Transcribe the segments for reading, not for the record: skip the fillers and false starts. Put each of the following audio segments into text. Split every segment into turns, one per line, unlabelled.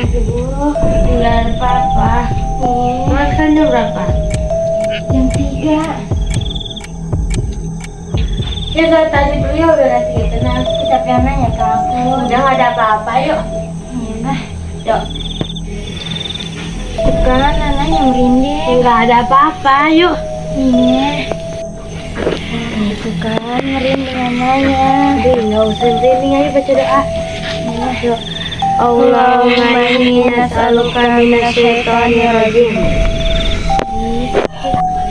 Bulan papa. Makan jam berapa?
Jam 3.
Ya kalau tadi dulu ya udah nanti kita tenang.
Tapi nanya ke aku.
Udah gak ada apa-apa yuk.
Iya.
Yuk.
Bukan anaknya merinding.
Nggak ada apa-apa yuk.
Iya. Itu kan merinding anaknya.
Aduh nggak usah merinding, ayo baca doa. Yuk. Allahumma inni nas'aluka minasyaitonir rajim.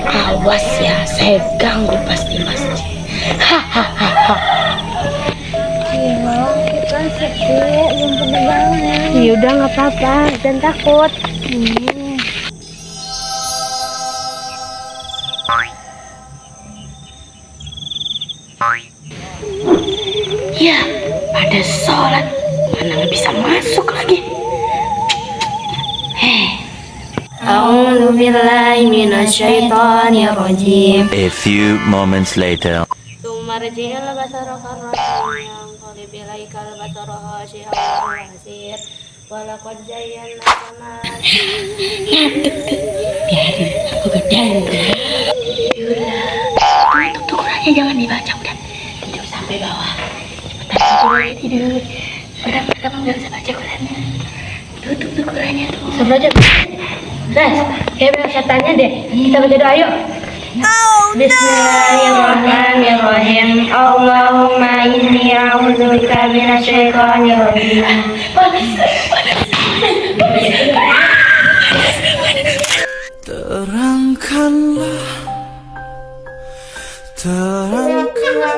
Awas ya, saya ganggu pasti masjid. Hahaha.
Iya mau kita sedih, belum pernah banget.
Ya udah nggak apa-apa, jangan takut. Ya, pada sholat mana nggak bisa masuk lagi. A'udzu billahi minasyaitonir rajim.
A few moments later.
Sumarji'il basara karratan yang qalibi laikal basara khashi'an wasir walaqad zayyana sama. Biarin aku gedein. Tutup Qurannya jangan dibaca, udah tidur sampai bawah. Cepetan tidur. Udah kamu nggak usah baca Qurannya. Tutup tuh Qurannya tuh. Sampai aja. Res, kayak setannya deh. Kita baca doa yuk. Bismillahirrahmanirrahim. Allahumma inni a'udzubika minasyaitonir rajim.
Terangkanlah, terangkanlah.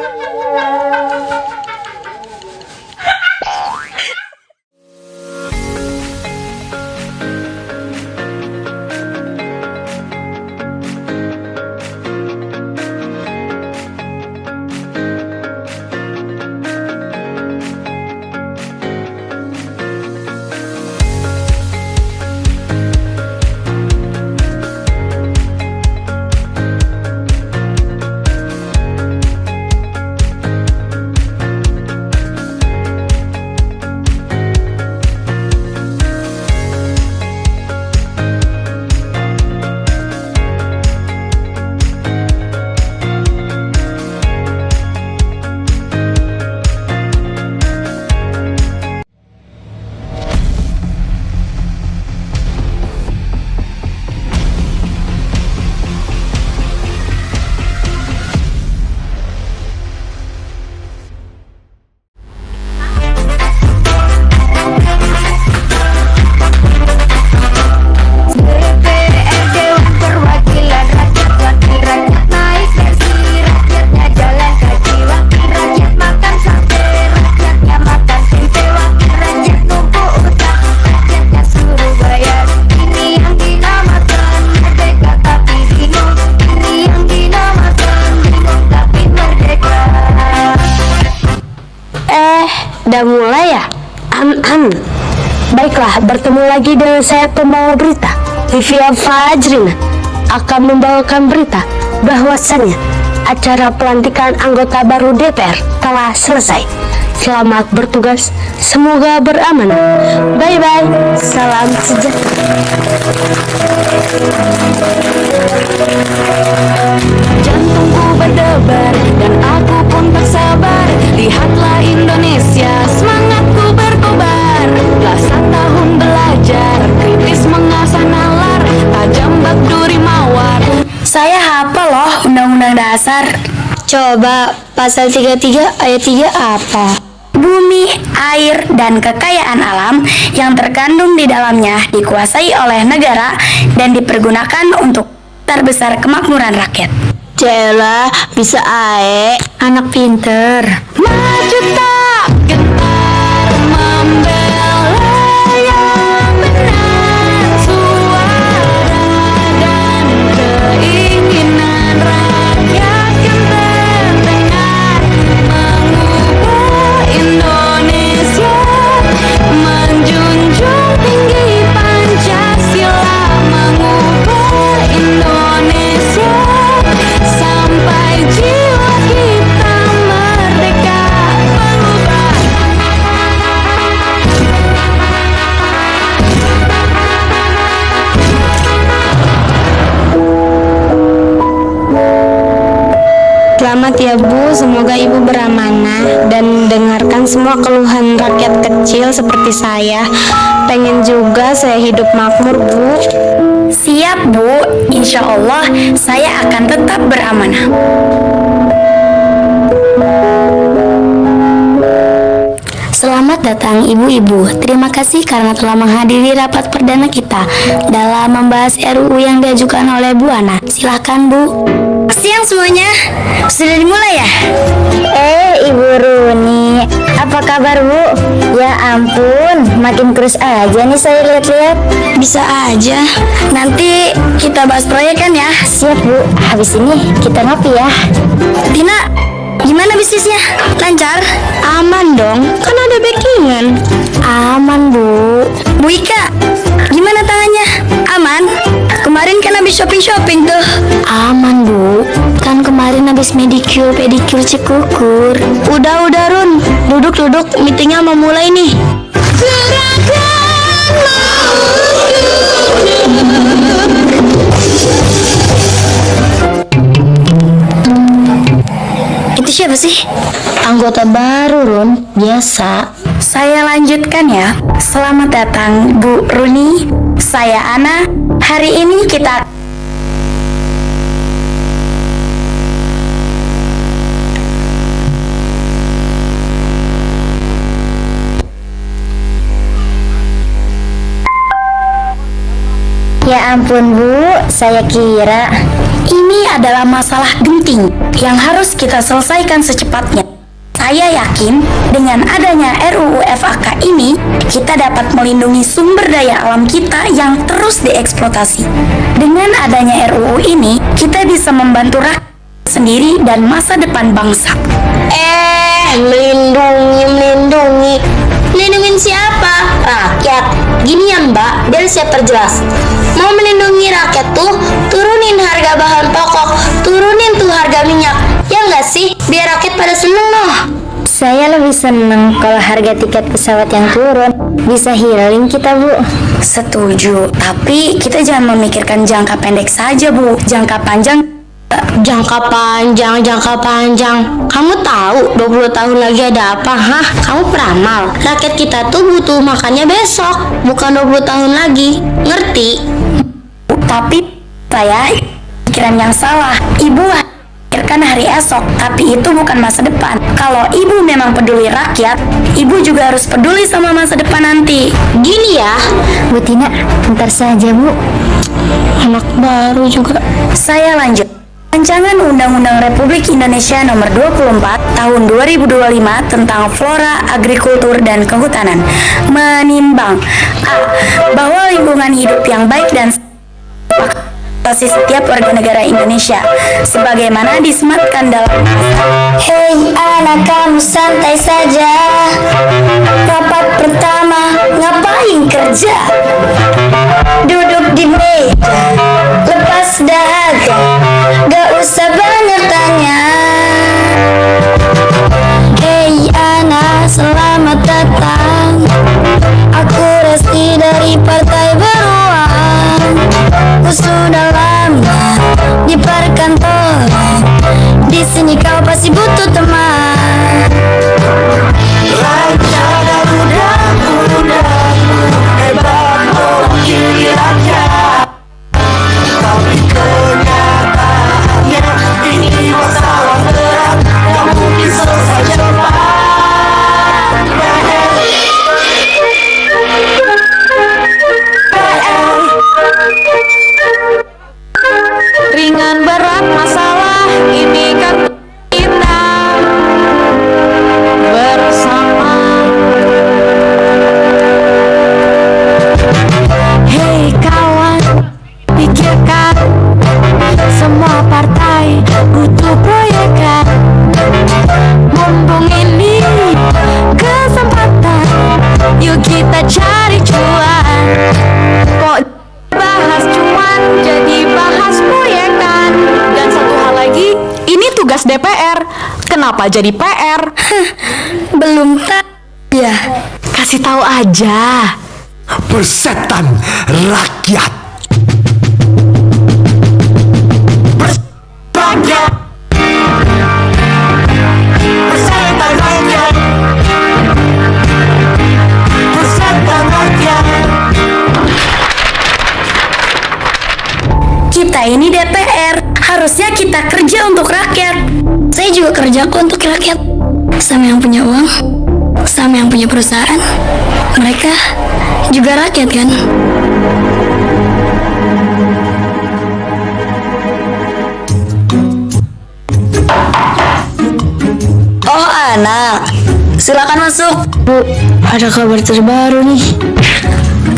Udah mulai ya? Baiklah, bertemu lagi dengan saya pembawa berita. Livia Fajrina akan membawakan berita bahwasannya acara pelantikan anggota baru DPR telah selesai. Selamat bertugas, semoga beramanah. Bye bye, salam sejahtera.
Jantungku berdebar dan aku pun tak sabar. Lihatlah Indonesia, semangatku berkobar. Belasan tahun belajar, kritis mengasah nalar, tajam bak duri mawar.
Saya hafal loh Undang-Undang Dasar. Coba pasal 33 ayat 3 apa? Bumi, air, dan kekayaan alam yang terkandung di dalamnya dikuasai oleh negara dan dipergunakan untuk terbesar kemakmuran rakyat.
Cela, bisa ae.
Anak pinter.
Maju tak gentar membela yang benar, suara dan keinginan rakyat yang terdengar, mengubah Indonesia, menjunjung tinggi Pancasila, mengubah Indonesia sampai jiwa kita merdeka.
dan dengarkan semua keluhan rakyat kecil seperti saya. Pengen juga saya hidup makmur, Bu.
Siap, Bu. Insya Allah saya akan tetap beramanah. Selamat datang ibu-ibu. Terima kasih karena telah menghadiri rapat perdana kita dalam membahas RUU yang diajukan oleh Bu Ana. Silahkan, Bu. Siang semuanya. Sudah dimulai ya?
Ibu Runi, apa kabar, Bu? Ya ampun, makin kurus aja nih saya lihat-lihat.
Bisa aja. Nanti kita bahas proyek kan ya?
Siap, Bu. Habis ini kita ngopi ya.
Tina, gimana bisnisnya? Lancar?
Aman dong, kan ada backingan. Aman, Bu.
Bu Ika, gimana tangannya? Aman? Kemarin kan habis shopping-shopping tuh.
Aman, Bu. Kan kemarin habis medicure, pedicure, cekukur.
Udah Run, duduk, meetingnya mau mulai nih. Itu siapa sih?
Anggota baru, Run. Biasa.
Saya lanjutkan ya. Selamat datang Bu Runi. Saya Ana. Hari ini kita
Ya ampun, Bu. Saya kira
ini adalah masalah genting yang harus kita selesaikan secepatnya. Saya yakin dengan adanya RUU FAK ini, kita dapat melindungi sumber daya alam kita yang terus dieksploitasi. Dengan adanya RUU ini, kita bisa membantu rakyat sendiri dan masa depan bangsa.
melindungi. Melindungin siapa? Rakyat. Gini ya, Mbak, biar saya perjelas. Mau melindungi rakyat tuh, turunin harga bahan pokok, turunin tuh harga minyak. Ya nggak sih? Biar rakyat pada seneng loh. Saya lebih seneng kalau harga tiket pesawat yang turun. Bisa healing kita, Bu.
Setuju, tapi kita jangan memikirkan jangka pendek saja, Bu. Jangka panjang.
Jangka panjang. Kamu tahu 20 tahun lagi ada apa? Hah? Kamu peramal. Rakyat kita tuh butuh makannya besok, bukan 20 tahun lagi. Ngerti?
Tapi saya pikiran yang salah. Ibu pikirkan hari esok, tapi itu bukan masa depan. Kalau ibu memang peduli rakyat, ibu juga harus peduli sama masa depan nanti.
Gini ya, Bu Tina, bentar saja, Bu. Anak baru juga.
Saya lanjut. Rancangan Undang-Undang Republik Indonesia Nomor 24 Tahun 2025 tentang Flora, Agrikultur, dan Kehutanan menimbang A. Bahwa lingkungan hidup yang baik dan asasi setiap warga negara Indonesia sebagaimana disematkan dalam
Hei anak, kamu santai saja. Rapat pertama, ngapain kerja? Duduk di meja, lepas dahaga, gak usah banyak tanya. Hei anak, selamat datang. Aku Resti dari Partai Beruang. Ku sudah lama di perkantoran. Di sini kau pasti butuh teman. Rakyat dan muda-muda hebat mewakili rakyat. Tapi kenyataannya ini masalah berat yang mungkin selesai cepat.
Ringan berat masalah ini kan kita bersama. Hei kawan, pikirkan semua partai butuh proyekan. Mumpung ini kesempatan, yuk kita cari cuan. Kok bahas cuan jadi bahas proyekan. Dan satu hal lagi, ini tugas DPR. Kenapa jadi PR?
belum tahu ya.
Kasih tahu aja.
Persetan rakyat. Persetan rakyat.
Kita ini DPR, harusnya kita kerja untuk rakyat.
Saya juga kerja kok untuk rakyat. Sama yang punya uang, sama yang punya perusahaan. Mereka juga rakyat kan?
Oh anak, silakan masuk.
Bu, ada kabar terbaru nih.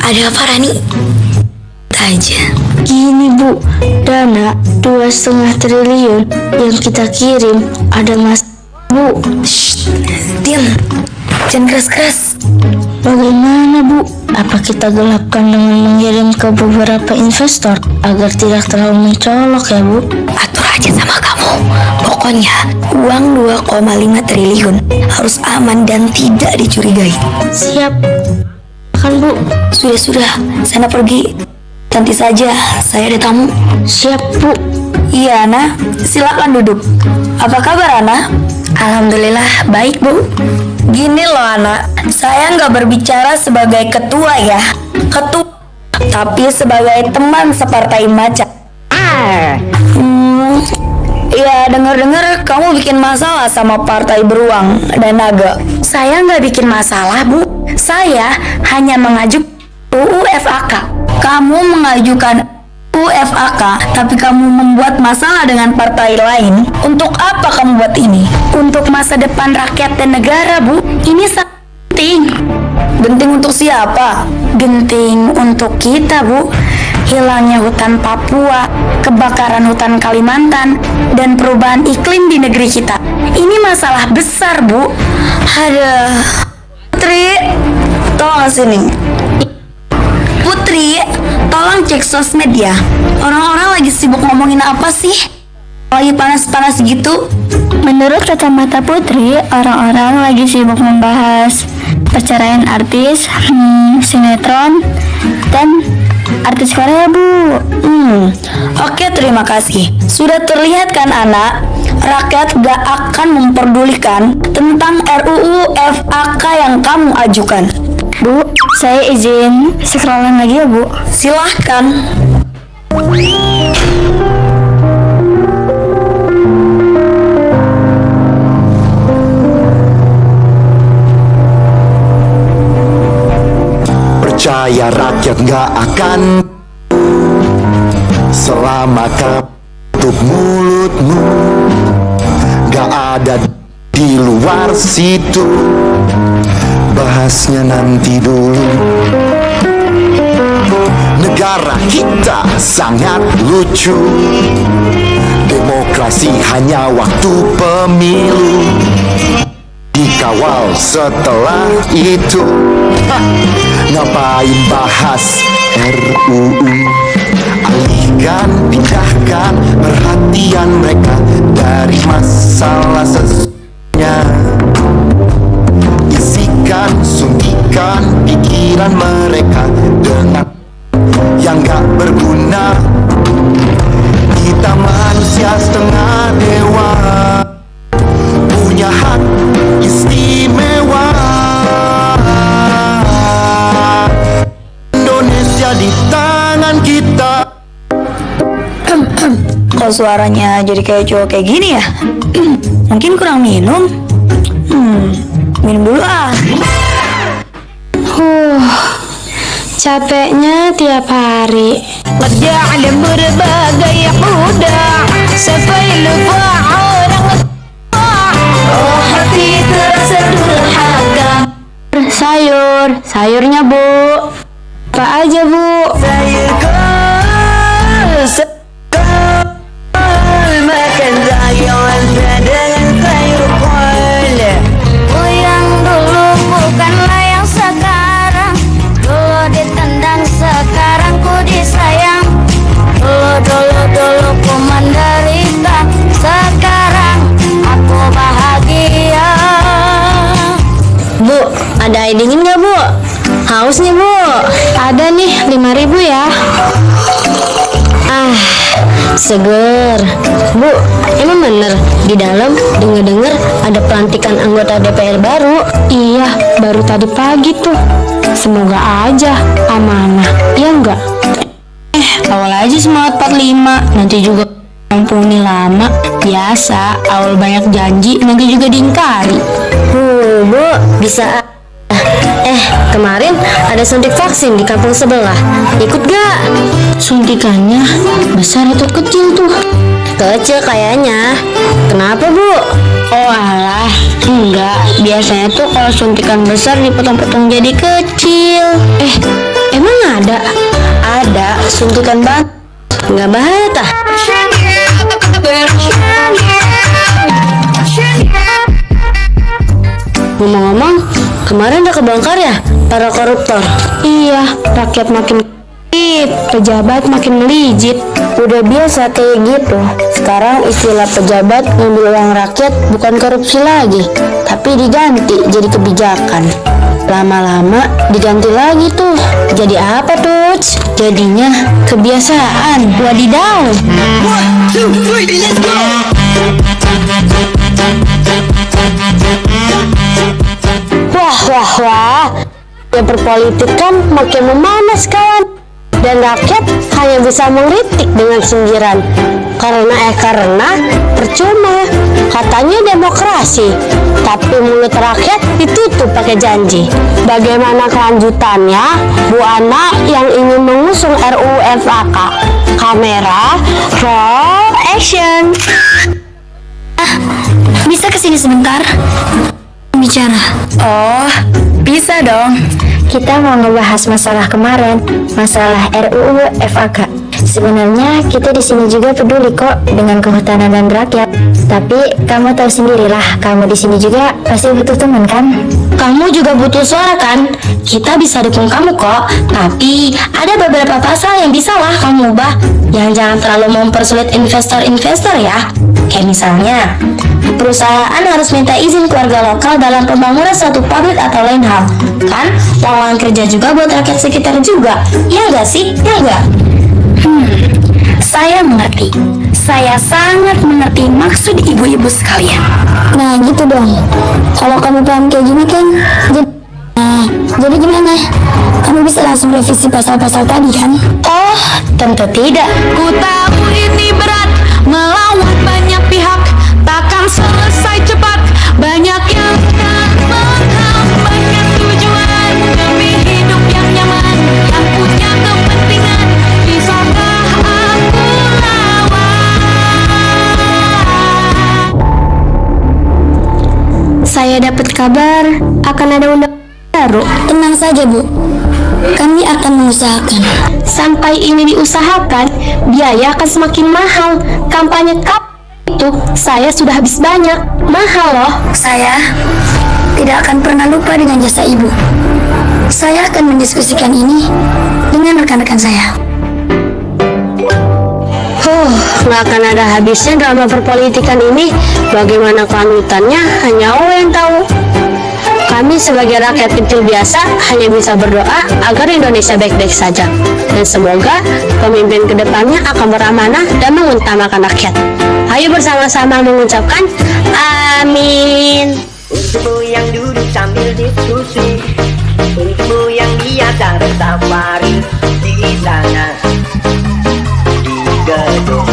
Ada apa Rani? Aja.
Gini Bu, dana 2,5 triliun yang kita kirim ada mas. Bu,
Diam. Jangan keras-keras.
bagaimana Bu? Apa kita gelapkan dengan mengirim ke beberapa investor agar tidak terlalu mencolok ya Bu?
Atur aja sama kamu. Pokoknya uang 2,5 triliun harus aman dan tidak dicurigai.
Siap. Kan Bu?
Sudah, sana pergi. Nanti saja, saya ada tamu.
Siap Bu.
Iya Ana, silakan duduk. Apa kabar Ana?
Alhamdulillah baik Bu.
Gini loh Ana, saya nggak berbicara sebagai ketua ya, tapi sebagai teman separtai Macan. Ya dengar-dengar kamu bikin masalah sama partai Beruang dan Naga. Saya nggak bikin masalah Bu, saya hanya mengajukan UU FAK. Kamu mengajukan UU FAK, tapi kamu membuat masalah dengan partai lain. Untuk apa kamu buat ini? Untuk masa depan rakyat dan negara Bu. Ini sangat penting. Genting untuk siapa? Genting untuk kita Bu. Hilangnya hutan Papua, kebakaran hutan Kalimantan, dan perubahan iklim di negeri kita. Ini masalah besar Bu. Ada Putri, tolong sini. Putri, tolong cek sosmed ya. Orang-orang lagi sibuk ngomongin apa sih? Lagi panas-panas gitu.
Menurut kacamata Putri, orang-orang lagi sibuk membahas perceraian artis, sinetron, dan artis Korea Bu.
Oke, terima kasih. Sudah terlihat kan anak, rakyat gak akan memperdulikan tentang RUU FAK yang kamu ajukan.
Bu, saya izin scrolling lagi ya Bu.
Silahkan.
Percaya rakyat gak akan selama kau tutup mulutmu. Gak ada di luar situ, bahasnya nanti dulu. Negara kita sangat lucu, demokrasi hanya waktu pemilu, dikawal setelah itu. Ngapain bahas RUU? Alihkan, pindahkan perhatian mereka dari masalah sesungguhnya. Isikan, suntikan pikiran mereka dengan yang gak berguna. Kita manusia setengah dewa, punya hak istimewa. Indonesia di tangan kita.
Kok suaranya jadi kayak cowok kayak gini ya? Mungkin kurang minum. Minum dulu ah.
Capeknya tiap hari.
Kerja dalam berbagai kuda sampai lupa orang oh hati terasa durhaka.
Sayurnya Bu. Apa aja Bu?
Makan sayuran dengan sayur kol.
Yang dulu bukanlah yang sekarang. Dulu ditendang, sekarang ku disayang. Dulu ku menderita, sekarang aku bahagia.
Bu, ada air dingin nggak Bu? Haus nih Bu. Ada nih 5.000 ya. Seger. Bu, emang bener di dalam denger-denger ada pelantikan anggota DPR baru? Iya, baru tadi pagi tuh. Semoga aja amanah, ya enggak?
awal aja semangat 45, nanti juga mumpuni lama. Biasa, awal banyak janji, nanti juga diingkari.
Bu, bisa. Kemarin ada suntik vaksin di kampung sebelah. Ikut gak?
Suntikannya besar atau kecil tuh?
Kecil kayaknya. Kenapa, Bu?
Oh alah, enggak. Biasanya tuh kalau suntikan besar dipotong-potong jadi kecil. Emang ada?
Ada suntikan banget. Nggak bahaya tah? Ngomong-ngomong, kemarin udah kebongkar ya para koruptor?
Iya, rakyat makin pejabat makin melejit.
Udah biasa kayak gitu. Sekarang istilah pejabat ngambil uang rakyat bukan korupsi lagi, tapi diganti jadi kebijakan. Lama-lama diganti lagi tuh. Jadi apa tuh?
Jadinya kebiasaan. Wadidaw.
Wah. Ya berpolitik kan makin memanas kawan. Dan rakyat hanya bisa mengkritik dengan sindiran. Karena percuma. Katanya demokrasi, tapi mulut rakyat ditutup pakai janji. Bagaimana kelanjutannya, Bu Ana yang ingin mengusung RUU FAK? Kamera, roll, action.
Bisa kesini sebentar? Bicara.
Oh, bisa dong.
Kita mau ngebahas masalah kemarin, masalah RUU FAK. Sebenarnya kita di sini juga peduli kok dengan kehutanan dan rakyat. Tapi kamu tahu sendirilah, kamu di sini juga pasti butuh teman kan?
Kamu juga butuh suara kan? Kita bisa dukung kamu kok. Tapi ada beberapa pasal yang bisa lah kamu ubah. Yang jangan terlalu mempersulit investor-investor ya. Kayak misalnya, perusahaan harus minta izin keluarga lokal dalam pembangunan suatu pabrik atau lain hal. Kan lapangan kerja juga buat rakyat sekitar juga. Ya nggak sih? Ya nggak?
Saya mengerti. Saya sangat mengerti maksud ibu-ibu sekalian.
Nah gitu dong. Kalau kamu paham kayak gini kan, jadi gimana? Kamu bisa langsung revisi pasal-pasal tadi kan?
Oh, tentu tidak.
Ku tahu ini berat, melawan banyak pihak, takkan selesai cepat. Banyak yang tak menghambatkan tujuan demi hidup yang nyaman, yang punya kepentingan. Bisakah aku lawan?
Saya dapat kabar akan ada undang baru.
Tenang saja Bu, kami akan mengusahakan.
Sampai ini diusahakan, biaya akan semakin mahal. Kampanye itu saya sudah habis banyak. Mahal loh.
Saya tidak akan pernah lupa dengan jasa Ibu. Saya akan mendiskusikan ini dengan rekan-rekan saya.
Nggak akan ada habisnya drama perpolitikan ini. Bagaimana kelanjutannya hanya Allah yang tahu. Kami sebagai rakyat kecil biasa hanya bisa berdoa agar Indonesia baik-baik saja. Dan semoga pemimpin kedepannya akan beramanah dan mengutamakan rakyat. Ayo bersama-sama mengucapkan amin.
Untukmu yang duduk sambil diskusi, untukmu yang biasa bersafari di sana di gedung